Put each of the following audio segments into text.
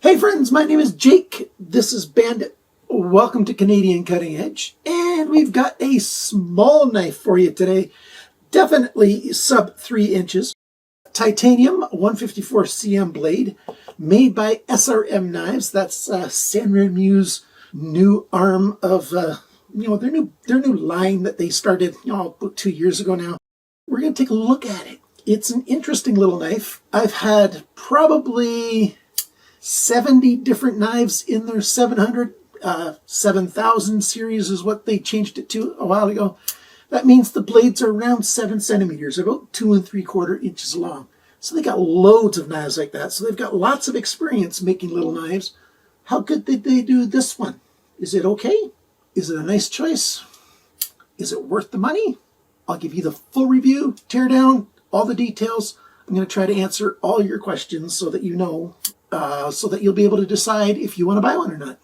Hey friends, my name is Jake. This is Bandit. Welcome to Canadian Cutting Edge. And we've got a small knife for you today. Definitely sub 3 inches. Titanium 154 cm blade made by SRM Knives. That's Sanrenmu's new arm of their new line that they started about 2 years ago now. We're going to take a look at it. It's an interesting little knife. I've had probably 70 different knives in their 7000 series is what they changed it to a while ago. That means the blades are around 7 centimeters, about 2 3/4 inches long. So they got loads of knives like that. So they've got lots of experience making little knives. How good did they do this one? Is it okay? Is it a nice choice? Is it worth the money? I'll give you the full review, teardown, all the details. I'm going to try to answer all your questions so that you know, so that you'll be able to decide if you want to buy one or not.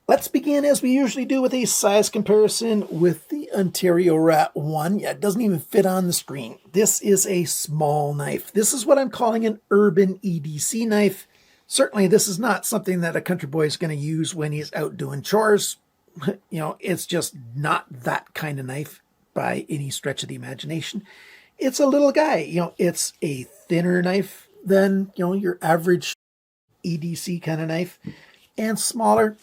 Let's begin as we usually do with a size comparison with the Ontario Rat 1. Yeah, it doesn't even fit on the screen. This is a small knife. This is what I'm calling an urban ODYSEE knife. Certainly this is not something that a country boy is going to use when he's out doing chores. It's just not that kind of knife by any stretch of the imagination. It's a little guy. It's a thinner knife than, your average ODYSEE kind of knife, and smaller.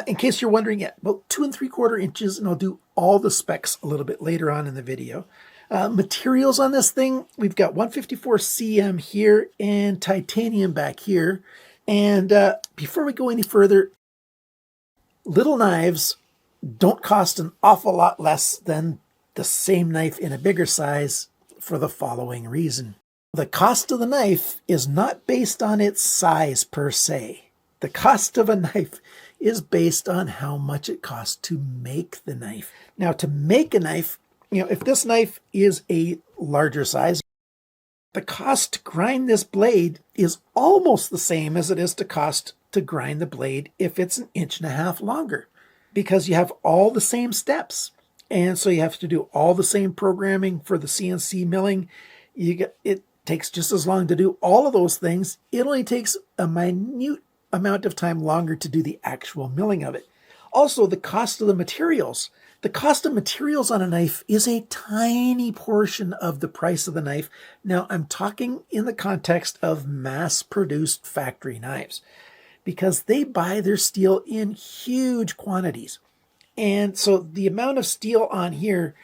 In case you're wondering, about 2 3/4 inches, and I'll do all the specs a little bit later on in the video. Materials on this thing, we've got 154 cm here and titanium back here. And before we go any further, little knives don't cost an awful lot less than the same knife in a bigger size for the following reason. The cost of the knife is not based on its size per se. The cost of a knife is based on how much it costs to make the knife. Now, to make a knife, if this knife is a larger size, the cost to grind this blade is almost the same as it is to cost to grind the blade if it's 1.5 inches longer, because you have all the same steps. And so you have to do all the same programming for the CNC milling. It takes just as long to do all of those things. It only takes a minute amount of time longer to do the actual milling of it. Also, the cost of the materials. The cost of materials on a knife is a tiny portion of the price of the knife. Now, I'm talking in the context of mass-produced factory knives, because they buy their steel in huge quantities. And so the amount of steel on here,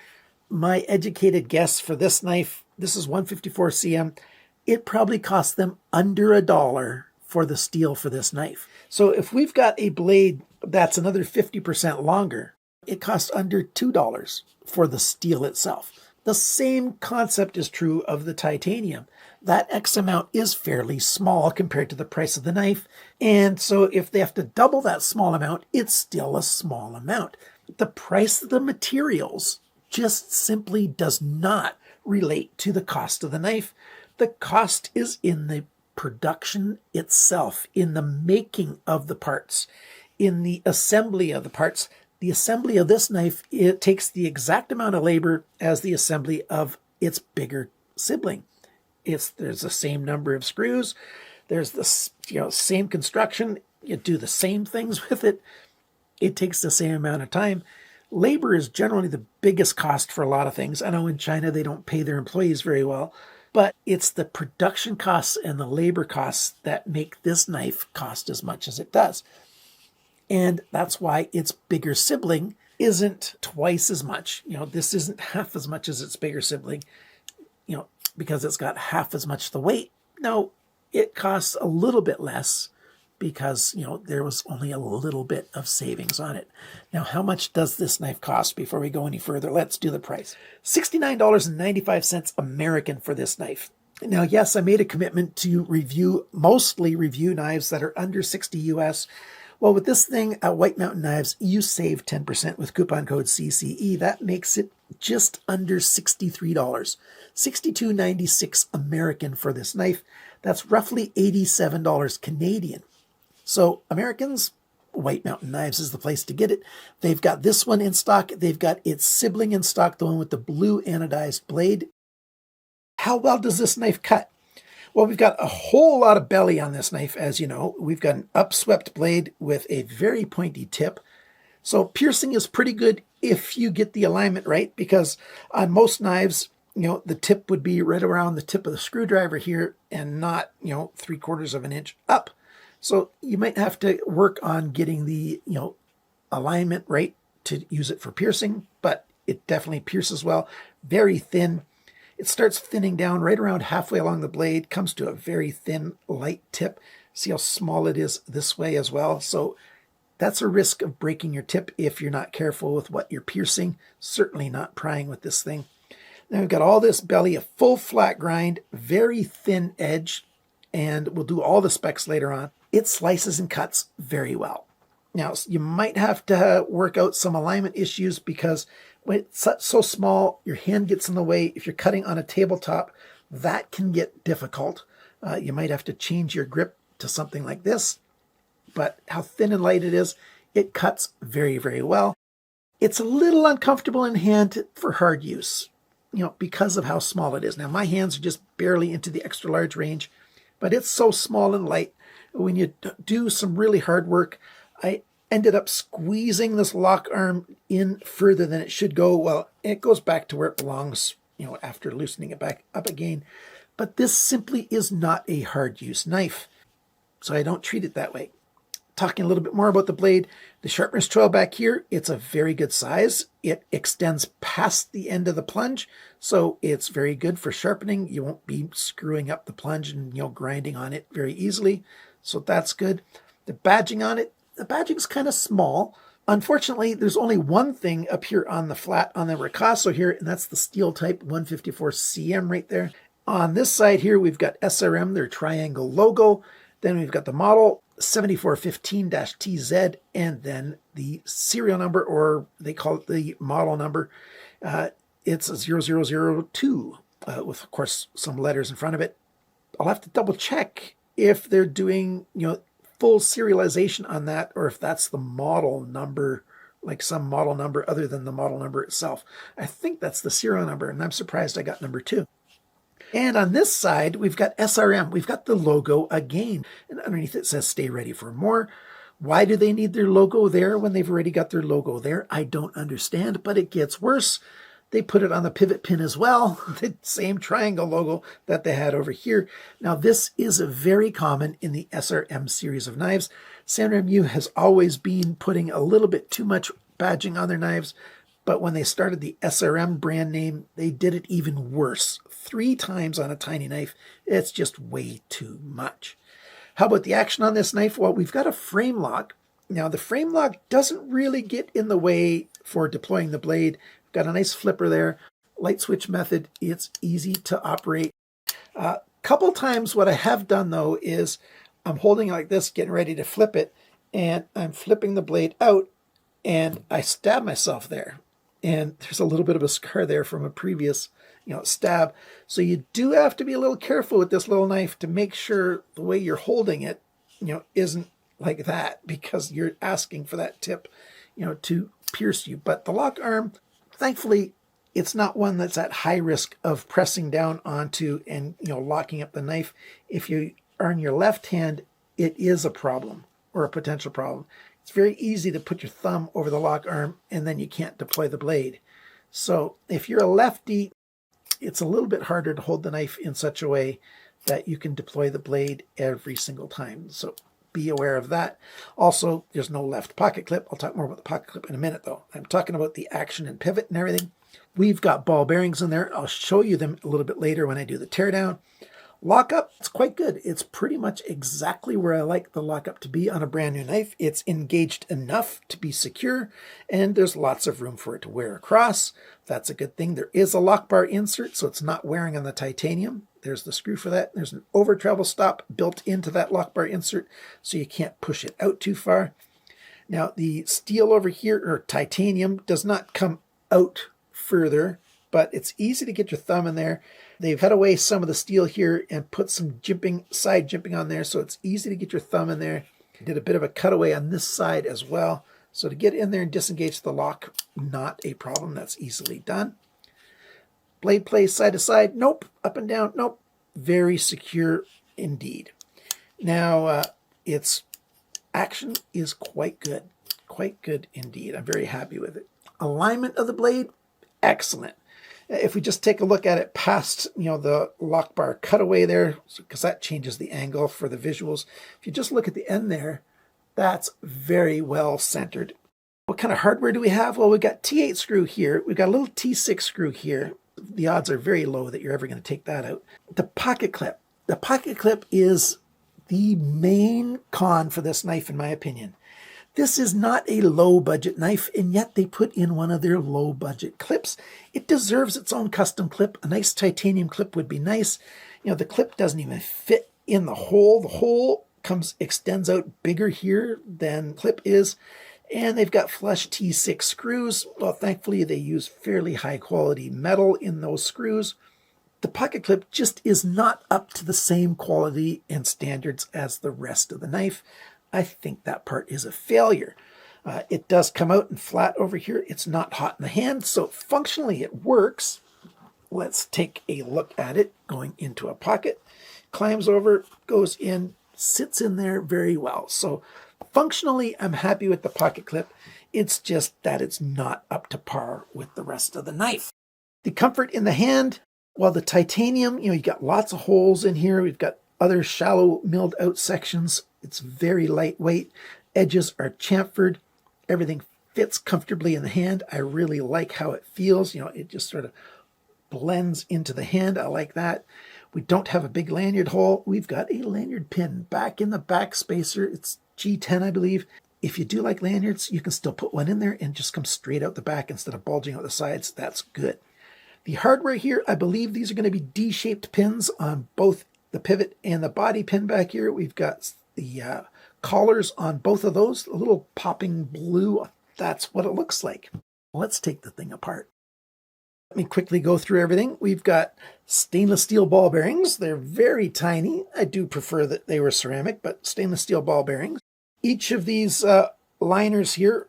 my educated guess for this knife, this is 154 cm, it probably cost them under $1 for the steel for this knife. So if we've got a blade that's another 50% longer, it costs under $2 for the steel itself. The same concept is true of the titanium. That X amount is fairly small compared to the price of the knife. And so if they have to double that small amount, it's still a small amount. The price of the materials just simply does not relate to the cost of the knife. The cost is in the production itself, in the making of the parts, in the assembly of the parts. The assembly of this knife, it takes the exact amount of labor as the assembly of its bigger sibling. There's the same number of screws. There's the same construction. You do the same things with it. It takes the same amount of time. Labor is generally the biggest cost for a lot of things. I know in China they don't pay their employees very well, but it's the production costs and the labor costs that make this knife cost as much as it does. And that's why its bigger sibling isn't twice as much. This isn't half as much as its bigger sibling, because it's got half as much the weight. No, it costs a little bit less because, there was only a little bit of savings on it. Now, how much does this knife cost? Before we go any further, let's do the price. $69.95 American for this knife. Now, yes, I made a commitment to mostly review knives that are under 60 US. Well, with this thing at White Mountain Knives, you save 10% with coupon code CCE. That makes it just under $63. $62.96 American for this knife. That's roughly $87 Canadian. So Americans, White Mountain Knives is the place to get it. They've got this one in stock. They've got its sibling in stock, the one with the blue anodized blade. How well does this knife cut? Well, we've got a whole lot of belly on this knife, as you know. We've got an upswept blade with a very pointy tip. So piercing is pretty good if you get the alignment right, because on most knives, the tip would be right around the tip of the screwdriver here and not, 3/4 of an inch up. So you might have to work on getting the, alignment right to use it for piercing, but it definitely pierces well. Very thin. It starts thinning down right around halfway along the blade, comes to a very thin, light tip. See how small it is this way as well. So that's a risk of breaking your tip if you're not careful with what you're piercing. Certainly not prying with this thing. Now we've got all this belly, a full flat grind, very thin edge, and we'll do all the specs later on. It slices and cuts very well. Now, you might have to work out some alignment issues because when it's so small, your hand gets in the way. If you're cutting on a tabletop, that can get difficult. You might have to change your grip to something like this. But how thin and light it is, it cuts very, very well. It's a little uncomfortable in hand for hard use, because of how small it is. Now, my hands are just barely into the extra large range, but it's so small and light. When you do some really hard work, I ended up squeezing this lock arm in further than it should go. Well, it goes back to where it belongs, after loosening it back up again. But this simply is not a hard use knife, so I don't treat it that way. Talking a little bit more about the blade, the sharpener's choil back here, it's a very good size. It extends past the end of the plunge, so it's very good for sharpening. You won't be screwing up the plunge and grinding on it very easily, so that's good. The badging on it, the badging's kind of small. Unfortunately, there's only one thing up here on the flat on the ricasso here, and that's the steel type 154 CM right there. On this side here, we've got SRM, their triangle logo. Then we've got the model 7415-TZ, and then the serial number, or they call it the model number. It's a 0002 with, of course, some letters in front of it. I'll have to double check if they're doing, full serialization on that, or if that's the model number, like some model number other than the model number itself. I think that's the serial number, and I'm surprised I got number 2. And on this side, we've got SRM. We've got the logo again. And underneath it says, stay ready for more. Why do they need their logo there when they've already got their logo there? I don't understand, but it gets worse. They put it on the pivot pin as well, the same triangle logo that they had over here. Now, this is very common in the SRM series of knives. Sanrenmu has always been putting a little bit too much badging on their knives, but when they started the SRM brand name, they did it even worse. 3 times on a tiny knife. It's just way too much. How about the action on this knife? Well, we've got a frame lock. Now, the frame lock doesn't really get in the way for deploying the blade. Got a nice flipper there, light switch method. It's easy to operate. Couple times what I have done though is I'm holding it like this, getting ready to flip it, and I'm flipping the blade out and I stab myself there. And there's a little bit of a scar there from a previous, stab. So you do have to be a little careful with this little knife to make sure the way you're holding it, isn't like that, because you're asking for that tip, to pierce you. But the lock arm, thankfully, it's not one that's at high risk of pressing down onto and, locking up the knife. If you are in your left hand, it is a problem or a potential problem. It's very easy to put your thumb over the lock arm and then you can't deploy the blade. So if you're a lefty, it's a little bit harder to hold the knife in such a way that you can deploy the blade every single time. So be aware of that. Also, there's no left pocket clip. I'll talk more about the pocket clip in a minute, though. I'm talking about the action and pivot and everything. We've got ball bearings in there. I'll show you them a little bit later when I do the teardown. Lockup, it's quite good. It's pretty much exactly where I like the lockup to be on a brand new knife. It's engaged enough to be secure, and there's lots of room for it to wear across. That's a good thing. There is a lock bar insert, so it's not wearing on the titanium. There's the screw for that. There's an over travel stop built into that lock bar insert, so you can't push it out too far. Now, the steel over here, or titanium, does not come out further, but it's easy to get your thumb in there. They've cut away some of the steel here and put some side jimping on there, so it's easy to get your thumb in there. Did a bit of a cutaway on this side as well. So to get in there and disengage the lock, not a problem. That's easily done. Blade play side to side, nope. Up and down, nope. very secure indeed. Now, its action is quite good indeed. I'm very happy with it. Alignment of the blade, excellent. If we just take a look at it past, the lock bar cutaway there, because that changes the angle for the visuals. If you just look at the end there, that's very well centered. What kind of hardware do we have? Well, we've got T8 screw here. We've got a little T6 screw here. The odds are very low that you're ever going to take that out. The pocket clip. The pocket clip is the main con for this knife, in my opinion. This is not a low-budget knife, and yet they put in one of their low-budget clips. It deserves its own custom clip. A nice titanium clip would be nice. The clip doesn't even fit in the hole. The hole extends out bigger here than clip is, and they've got flush T6 screws. Well, thankfully, they use fairly high-quality metal in those screws. The pocket clip just is not up to the same quality and standards as the rest of the knife. I think that part is a failure. It does come out and flat over here. It's not hot in the hand, so functionally it works. Let's take a look at it going into a pocket. Climbs over, goes in, sits in there very well. So functionally, I'm happy with the pocket clip. It's just that it's not up to par with the rest of the knife. The comfort in the hand, well, the titanium, you got lots of holes in here. We've got other shallow milled out sections. It's very lightweight. Edges are chamfered. Everything fits comfortably in the hand. I really like how it feels. It just sort of blends into the hand. I like that. We don't have a big lanyard hole. We've got a lanyard pin back in the back spacer. It's G10, I believe. If you do like lanyards, you can still put one in there and just come straight out the back instead of bulging out the sides. That's good. The hardware here, I believe these are going to be D-shaped pins on both the pivot and the body pin back here. We've got the collars on both of those, a little popping blue. That's what it looks like. Let's take the thing apart. Let me quickly go through everything. We've got stainless steel ball bearings. They're very tiny. I do prefer that they were ceramic, but stainless steel ball bearings. Each of these liners here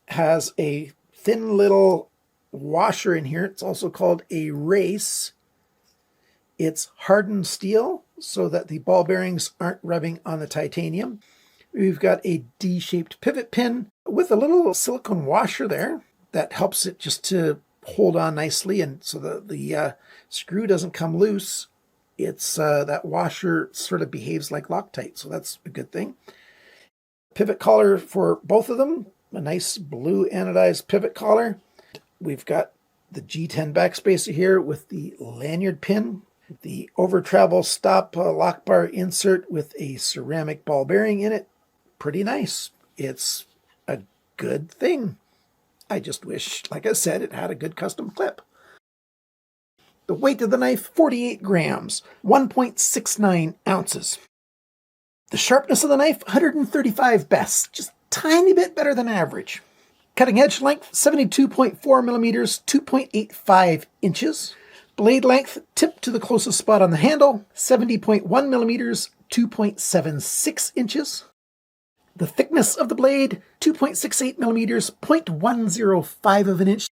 has a thin little washer in here. It's also called a race. It's hardened steel so that the ball bearings aren't rubbing on the titanium. We've got a D-shaped pivot pin with a little silicone washer there that helps it just to hold on nicely, and so the screw doesn't come loose. It's that washer sort of behaves like Loctite, so that's a good thing. Pivot collar for both of them, a nice blue anodized pivot collar. We've got the G10 backspacer here with the lanyard pin, the over travel stop lock bar insert with a ceramic ball bearing in it. Pretty nice. It's a good thing. I just wish, like I said, it had a good custom clip. The weight of the knife, 48 grams, 1.69 ounces. The sharpness of the knife, 135 best, just a tiny bit better than average. Cutting edge length, 72.4 millimeters, 2.85 inches. Blade length, tip to the closest spot on the handle, 70.1 millimeters, 2.76 inches. The thickness of the blade, 2.68 millimeters, 0.105 of an inch.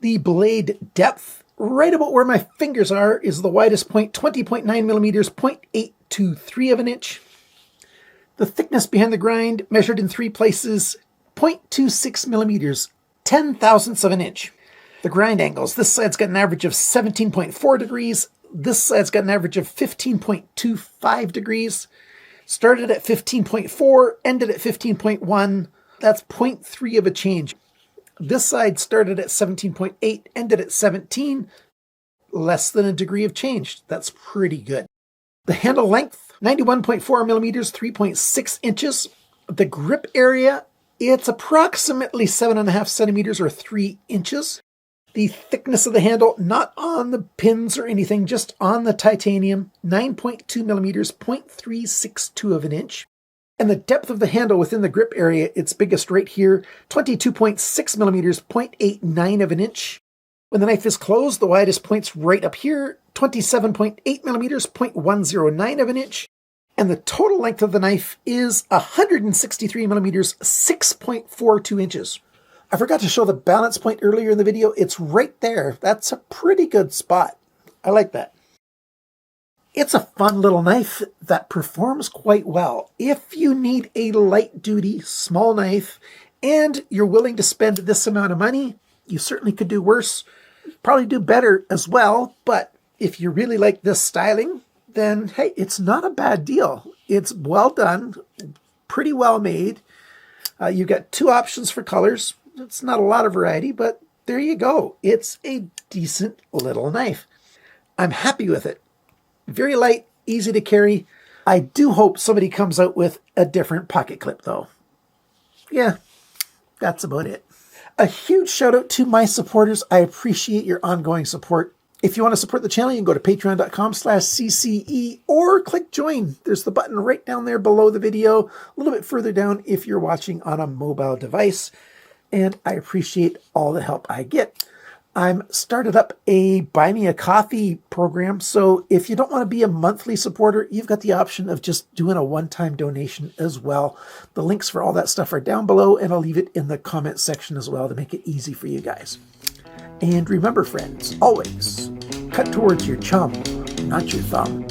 The blade depth, right about where my fingers are, is the widest point, 20.9 millimeters, 0.823 of an inch. The thickness behind the grind, measured in 3 places, 0.26 millimeters, 0.010 of an inch. The grind angles, this side's got an average of 17.4 degrees. This side's got an average of 15.25 degrees. Started at 15.4, ended at 15.1. That's 0.3 of a change. This side started at 17.8, ended at 17. Less than a degree of change. That's pretty good. The handle length, 91.4 millimeters, 3.6 inches. The grip area, it's approximately 7.5 centimeters or 3 inches. The thickness of the handle, not on the pins or anything, just on the titanium, 9.2 millimeters, 0.362 of an inch. And the depth of the handle within the grip area, its biggest right here, 22.6 millimeters, 0.89 of an inch. When the knife is closed, the widest point's right up here, 27.8 millimeters, 0.109 of an inch. And the total length of the knife is 163 millimeters, 6.42 inches. I forgot to show the balance point earlier in the video. It's right there. That's a pretty good spot. I like that. It's a fun little knife that performs quite well. If you need a light-duty small knife and you're willing to spend this amount of money, you certainly could do worse, probably do better as well. But if you really like this styling, then hey, it's not a bad deal. It's well done, pretty well made. You've got two options for colors. It's not a lot of variety, but there you go. It's a decent little knife. I'm happy with it. Very light, easy to carry. I do hope somebody comes out with a different pocket clip though. Yeah, that's about it. A huge shout out to my supporters. I appreciate your ongoing support. If you want to support the channel, you can go to patreon.com/CCE or click join. There's the button right down there below the video, a little bit further down if you're watching on a mobile device. And I appreciate all the help I get. I'm started up a Buy Me a Coffee program. So if you don't want to be a monthly supporter, you've got the option of just doing a one-time donation as well. The links for all that stuff are down below, and I'll leave it in the comment section as well to make it easy for you guys. And remember, friends, always cut towards your chum, not your thumb.